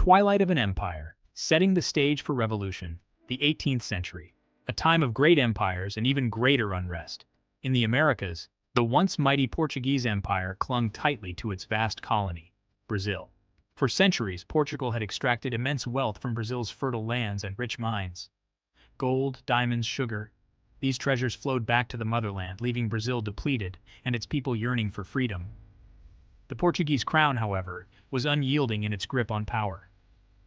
twilight of an empire, setting the stage for revolution, the 18th century, a time of great empires and even greater unrest. In the Americas, the once mighty Portuguese Empire clung tightly to its vast colony, Brazil. For centuries, Portugal had extracted immense wealth from Brazil's fertile lands and rich mines. Gold, diamonds, sugar, these treasures flowed back to the motherland, leaving Brazil depleted and its people yearning for freedom. The Portuguese crown, however, was unyielding in its grip on power.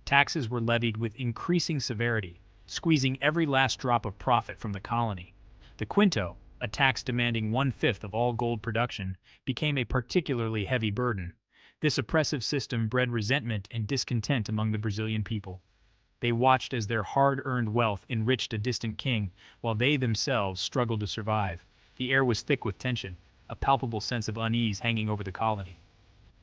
Taxes were levied with increasing severity, squeezing every last drop of profit from the colony. The quinto, a tax demanding 1/5 of all gold production, became a particularly heavy burden. This oppressive system bred resentment and discontent among the Brazilian people. They watched as their hard-earned wealth enriched a distant king, while they themselves struggled to survive. The air was thick with tension, a palpable sense of unease hanging over the colony.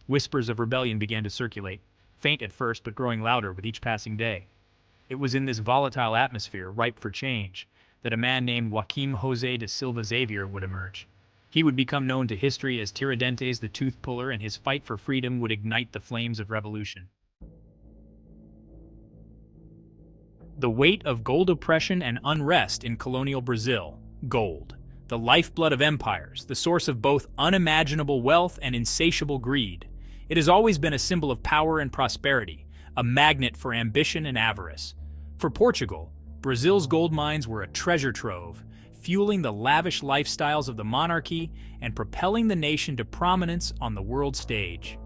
Whispers of rebellion began to circulate, faint at first but growing louder with each passing day. It was in this volatile atmosphere, ripe for change, that a man named Joaquim José de Silva Xavier would emerge. He would become known to history as Tiradentes the Tooth Puller, and his fight for freedom would ignite the flames of revolution. The weight of gold oppression and unrest in colonial Brazil. Gold, the lifeblood of empires, the source of both unimaginable wealth and insatiable greed. It has always been a symbol of power and prosperity, a magnet for ambition and avarice. For Portugal, Brazil's gold mines were a treasure trove, fueling the lavish lifestyles of the monarchy and propelling the nation to prominence on the world stage.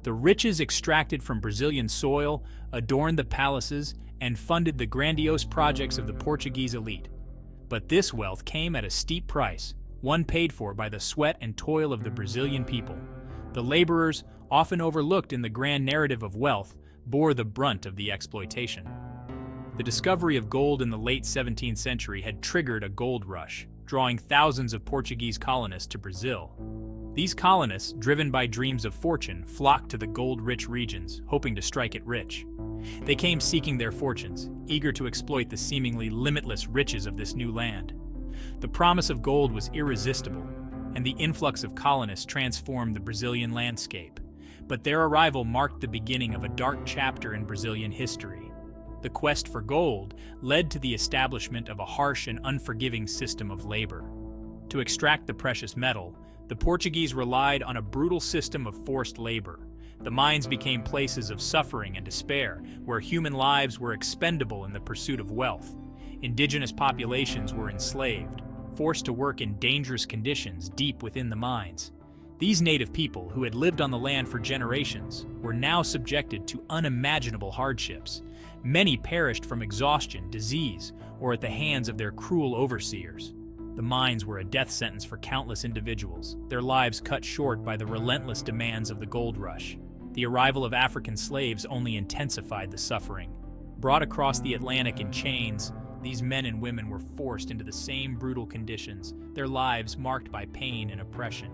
The riches extracted from Brazilian soil adorned the palaces and funded the grandiose projects of the Portuguese elite. But this wealth came at a steep price, one paid for by the sweat and toil of the Brazilian people. The laborers, often overlooked in the grand narrative of wealth, bore the brunt of the exploitation. The discovery of gold in the late 17th century had triggered a gold rush, drawing thousands of Portuguese colonists to Brazil. These colonists, driven by dreams of fortune, flocked to the gold-rich regions, hoping to strike it rich. They came seeking their fortunes, eager to exploit the seemingly limitless riches of this new land. The promise of gold was irresistible, and the influx of colonists transformed the Brazilian landscape. But their arrival marked the beginning of a dark chapter in Brazilian history. The quest for gold led to the establishment of a harsh and unforgiving system of labor. To extract the precious metal, the Portuguese relied on a brutal system of forced labor. The mines became places of suffering and despair, where human lives were expendable in the pursuit of wealth. Indigenous populations were enslaved, forced to work in dangerous conditions deep within the mines. These native people, who had lived on the land for generations, were now subjected to unimaginable hardships. Many perished from exhaustion, disease, or at the hands of their cruel overseers. The mines were a death sentence for countless individuals, their lives cut short by the relentless demands of the gold rush. The arrival of African slaves only intensified the suffering. Brought across the Atlantic in chains, these men and women were forced into the same brutal conditions, their lives marked by pain and oppression.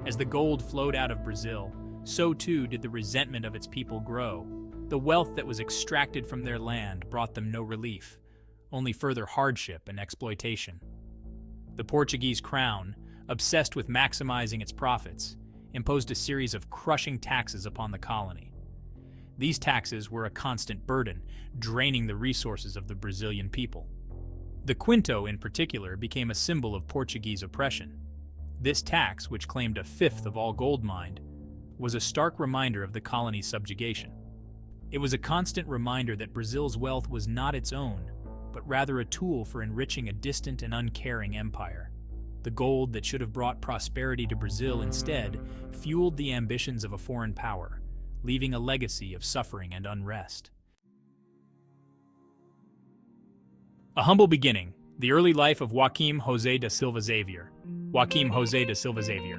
As the gold flowed out of Brazil, so too did the resentment of its people grow. The wealth that was extracted from their land brought them no relief, only further hardship and exploitation. The Portuguese crown, obsessed with maximizing its profits, imposed a series of crushing taxes upon the colony. These taxes were a constant burden, draining the resources of the Brazilian people. The quinto, in particular, became a symbol of Portuguese oppression. This tax, which claimed 1/5 of all gold mined, was a stark reminder of the colony's subjugation. It was a constant reminder that Brazil's wealth was not its own, but rather a tool for enriching a distant and uncaring empire. The gold that should have brought prosperity to Brazil instead fueled the ambitions of a foreign power, leaving a legacy of suffering and unrest. A humble beginning, the early life of Joaquim José de Silva Xavier. Joaquim José de Silva Xavier.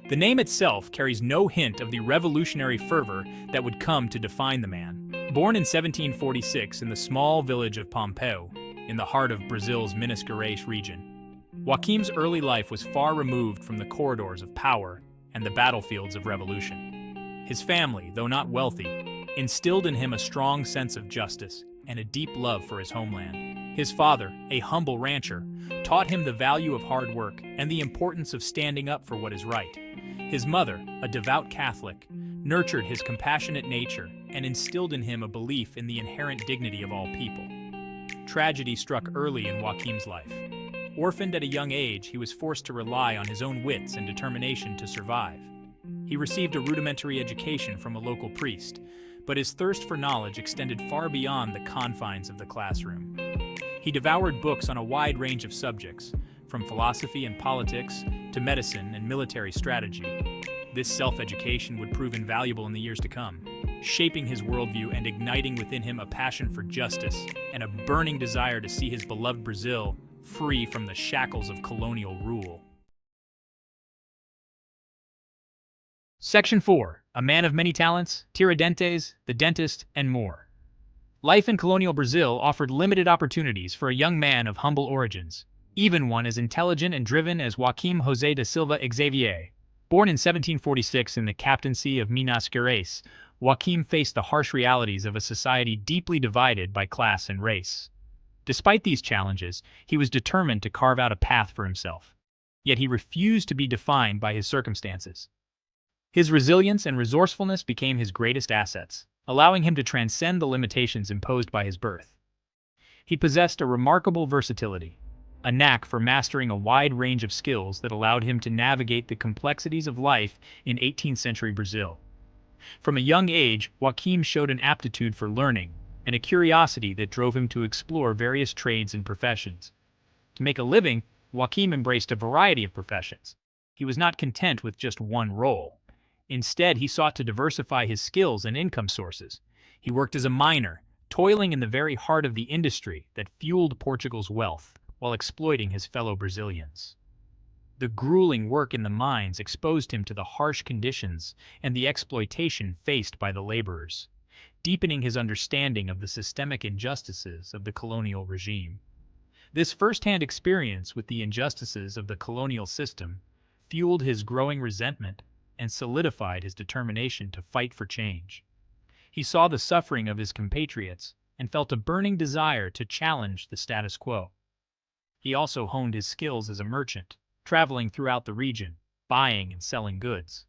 The name itself carries no hint of the revolutionary fervor that would come to define the man. Born in 1746 in the small village of Pompeu, in the heart of Brazil's Minas Gerais region, Joaquim's early life was far removed from the corridors of power and the battlefields of revolution. His family, though not wealthy, instilled in him a strong sense of justice and a deep love for his homeland. His father, a humble rancher, taught him the value of hard work and the importance of standing up for what is right. His mother, a devout Catholic, nurtured his compassionate nature, and instilled in him a belief in the inherent dignity of all people. Tragedy struck early in Joaquim's life. Orphaned at a young age, he was forced to rely on his own wits and determination to survive. He received a rudimentary education from a local priest, but his thirst for knowledge extended far beyond the confines of the classroom. He devoured books on a wide range of subjects, from philosophy and politics to medicine and military strategy. This self-education would prove invaluable in the years to come, shaping his worldview and igniting within him a passion for justice and a burning desire to see his beloved Brazil free from the shackles of colonial rule. Section 4. A man of many talents, Tiradentes, the dentist, and more. Life in colonial Brazil offered limited opportunities for a young man of humble origins, even one as intelligent and driven as Joaquim José de Silva Xavier. Born in 1746 in the captaincy of Minas Conspiracy, Joaquim faced the harsh realities of a society deeply divided by class and race. Despite these challenges, he was determined to carve out a path for himself. Yet he refused to be defined by his circumstances. His resilience and resourcefulness became his greatest assets, allowing him to transcend the limitations imposed by his birth. He possessed a remarkable versatility, a knack for mastering a wide range of skills that allowed him to navigate the complexities of life in 18th century Brazil. From a young age, Joaquim showed an aptitude for learning and a curiosity that drove him to explore various trades and professions. To make a living, Joaquim embraced a variety of professions. He was not content with just one role. Instead, he sought to diversify his skills and income sources. He worked as a miner, toiling in the very heart of the industry that fueled Portugal's wealth, while exploiting his fellow Brazilians. The grueling work in the mines exposed him to the harsh conditions and the exploitation faced by the laborers, deepening his understanding of the systemic injustices of the colonial regime. This first-hand experience with the injustices of the colonial system fueled his growing resentment and solidified his determination to fight for change. He saw the suffering of his compatriots and felt a burning desire to challenge the status quo. He also honed his skills as a merchant, traveling throughout the region, buying and selling goods.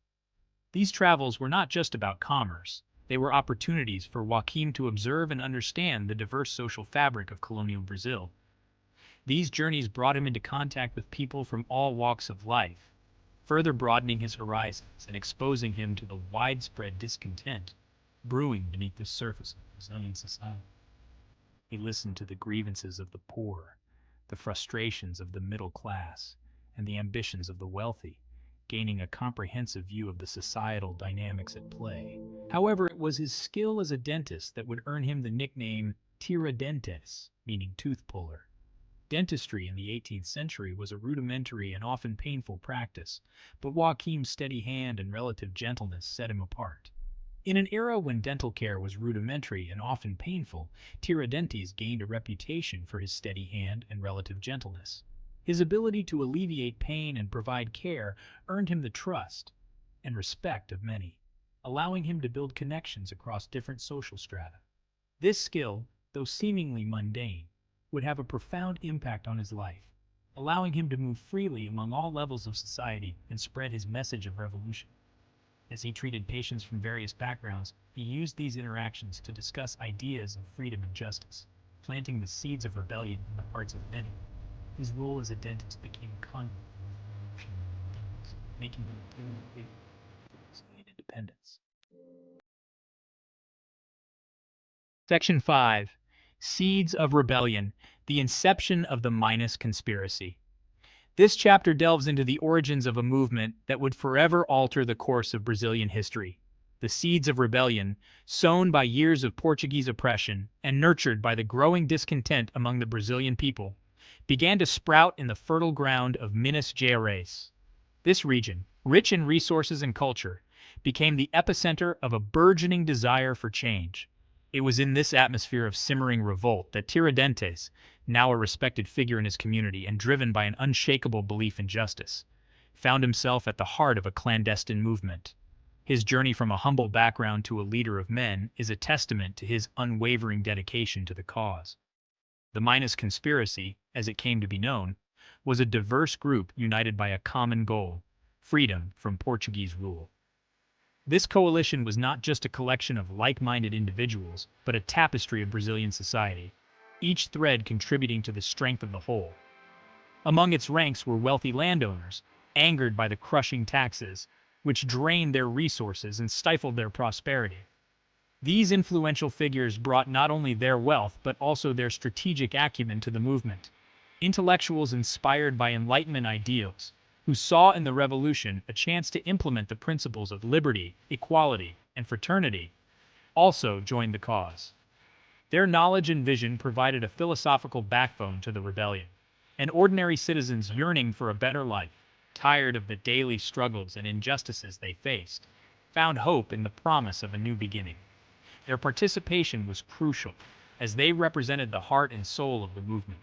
These travels were not just about commerce. They were opportunities for Joaquim to observe and understand the diverse social fabric of colonial Brazil. These journeys brought him into contact with people from all walks of life, further broadening his horizons and exposing him to the widespread discontent brewing beneath the surface of Brazilian society. He listened to the grievances of the poor, the frustrations of the middle class, and the ambitions of the wealthy, gaining a comprehensive view of the societal dynamics at play. However, it was his skill as a dentist that would earn him the nickname Tiradentes, meaning tooth puller. Dentistry in the 18th century was a rudimentary and often painful practice, but Joaquim's steady hand and relative gentleness set him apart. In an era when dental care was rudimentary and often painful, Tiradentes gained a reputation for his steady hand and relative gentleness. His ability to alleviate pain and provide care earned him the trust and respect of many, allowing him to build connections across different social strata. This skill, though seemingly mundane, would have a profound impact on his life, allowing him to move freely among all levels of society and spread his message of revolution. As he treated patients from various backgrounds, he used these interactions to discuss ideas of freedom and justice, planting the seeds of rebellion in the hearts of many. His role as a dentist became a conduit for making him independence. Section 5. Seeds of Rebellion, the Inception of the Minas Conspiracy. This chapter delves into the origins of a movement that would forever alter the course of Brazilian history. The seeds of rebellion, sown by years of Portuguese oppression and nurtured by the growing discontent among the Brazilian people, began to sprout in the fertile ground of Minas Gerais. This region, rich in resources and culture, became the epicenter of a burgeoning desire for change. It was in this atmosphere of simmering revolt that Tiradentes, now a respected figure in his community and driven by an unshakable belief in justice, found himself at the heart of a clandestine movement. His journey from a humble background to a leader of men is a testament to his unwavering dedication to the cause. The Minas Conspiracy, as it came to be known, was a diverse group united by a common goal: freedom from Portuguese rule. This coalition was not just a collection of like-minded individuals, but a tapestry of Brazilian society, each thread contributing to the strength of the whole. Among its ranks were wealthy landowners, angered by the crushing taxes, which drained their resources and stifled their prosperity. These influential figures brought not only their wealth but also their strategic acumen to the movement. Intellectuals inspired by Enlightenment ideals, who saw in the revolution a chance to implement the principles of liberty, equality, and fraternity, also joined the cause. Their knowledge and vision provided a philosophical backbone to the rebellion, and ordinary citizens yearning for a better life, tired of the daily struggles and injustices they faced, found hope in the promise of a new beginning. Their participation was crucial, as they represented the heart and soul of the movement.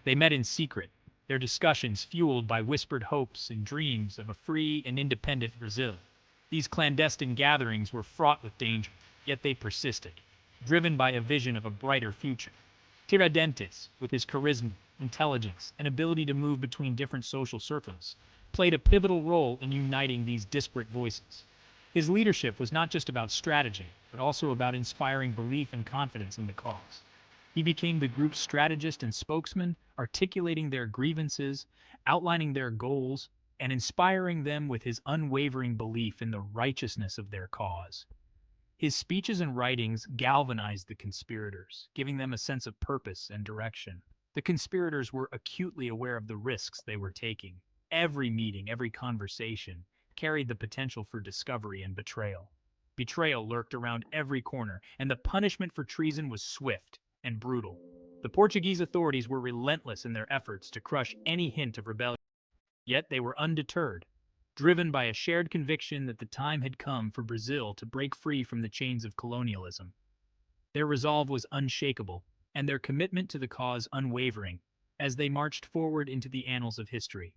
They met in secret, their discussions fueled by whispered hopes and dreams of a free and independent Brazil. These clandestine gatherings were fraught with danger, yet they persisted, driven by a vision of a brighter future. Tiradentes, with his charisma, intelligence, and ability to move between different social circles, played a pivotal role in uniting these disparate voices. His leadership was not just about strategy, but also about inspiring belief and confidence in the cause. He became the group's strategist and spokesman, articulating their grievances, outlining their goals, and inspiring them with his unwavering belief in the righteousness of their cause. His speeches and writings galvanized the conspirators, giving them a sense of purpose and direction. The conspirators were acutely aware of the risks they were taking. Every meeting, every conversation, carried the potential for discovery and betrayal. Betrayal lurked around every corner, and the punishment for treason was swift and brutal. The Portuguese authorities were relentless in their efforts to crush any hint of rebellion, yet they were undeterred, driven by a shared conviction that the time had come for Brazil to break free from the chains of colonialism. Their resolve was unshakable, and their commitment to the cause unwavering, as they marched forward into the annals of history.